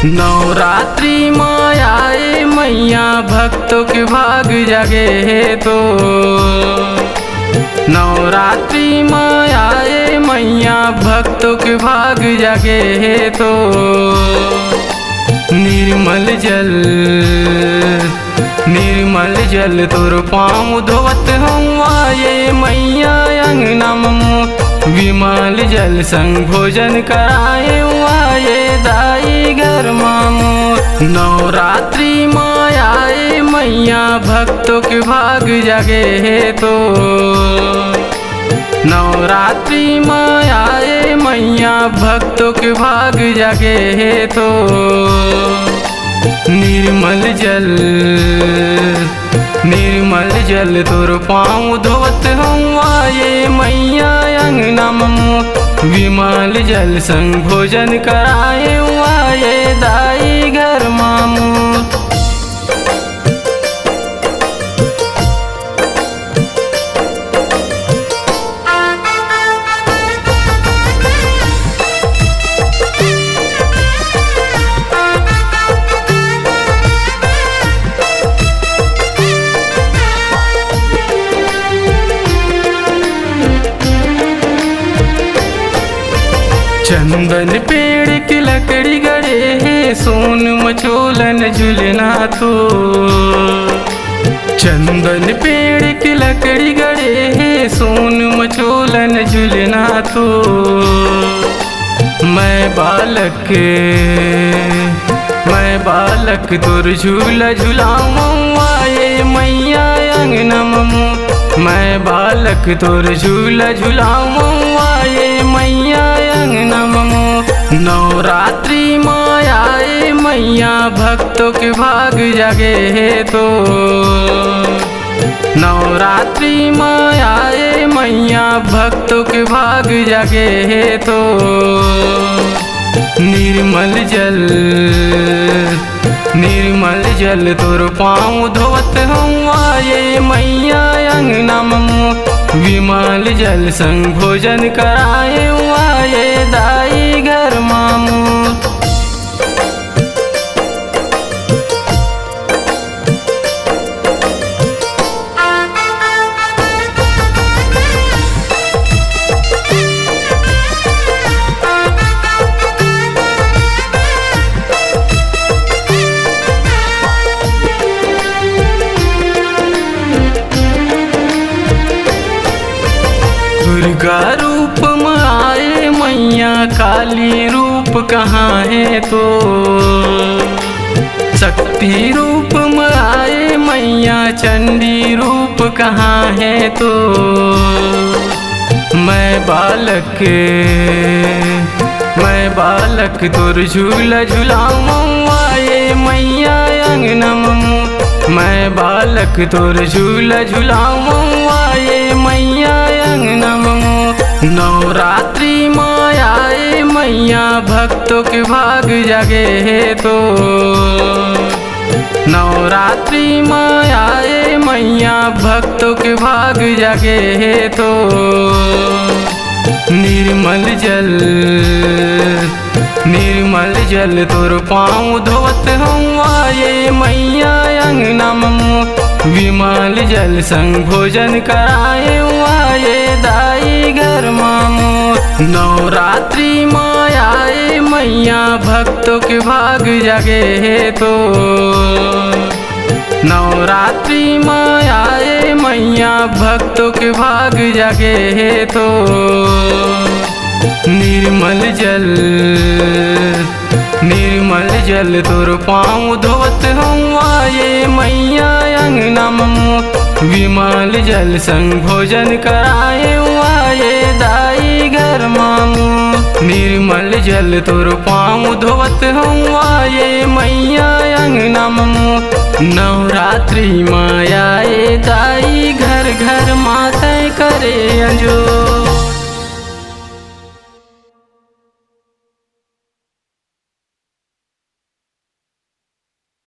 नवरात्रि मायाए मैया भक्तों के भाग जागे है तो। नवरात्रि मायाए मैया भक्तों के भाग जागे है तो। निर्मल जल तोर पाँव धोवत हुआ ये मैया अंगना ममो। विमल जल संग भोजन कराए हुआ ये दाई घर मामो। नवरात्रि मायाए मैया भक्तों के भाग जागे है तो। नवरात्रि मायाए मैया भक्तों के भाग जागे है तो। निर्मल जल तोर पाँव धोवत हुआ ये मैया अंगना ममो। विमल जल संग भोजन कराए हुआ ये दाई घर मामो। चंदन पेड़ की लकड़ी गड़े है सोन मचोलन झुलना तो। चंदन पेड़ की लकड़ी गड़े है सोन मचोलन झुलना तो। मैं बालक तोर झूला झुलाऊँ आए मैया अंगना ममो। मैं बालक तोर झूला झुलाऊँ आए मैया अंगना ममो। नवरात्रि मायाए मैया भक्तों के भाग जागे है तो। नवरात्रि मायाए मैया भक्तों के भाग जागे है तो। निर्मल जल तोर पाँव धोवत हुआ ये मैया अंगना ममो। विमल जल संग भोजन कराए हुआ ये दाई घर मामो। दुर्गा रूप में आए मैया काली रूप कहाँ है तो। शक्ति रूप में आए मैया चंडी रूप कहाँ है तो। मैं बालक तोर झूला झुलाऊँ आए मैया अंगना ममो। मैं बालक तोर झूला झुलाऊँ आए मैया अंगना ममो। नवरात्रि मायाए मैया भक्तों के भाग जागे है तो। नवरात्रि मायाए मैया भक्तों के भाग जागे है तो। निर्मल जल तोर पाँव धोवत हुआ ये मैया अंगना ममो। विमल जल संग भोजन कराए हुआ ये दाई घर मामो। नवरात्रि मायाए मैया भक्तों के भाग जागे है तो। नवरात्रि मायाए मैया भक्तों के भाग जागे है तो। निर्मल जल तोर पाँव धोवत हुआ ये मैया अंगना ममो। विमल जल संग भोजन कराए हुआ ये दाई घर मामो। निर्मल जल तोर पाँव धोवत हुआ ये मैया अंगना ममो। नवरात्रि मायाए दाई घर घर माता करे अंजो।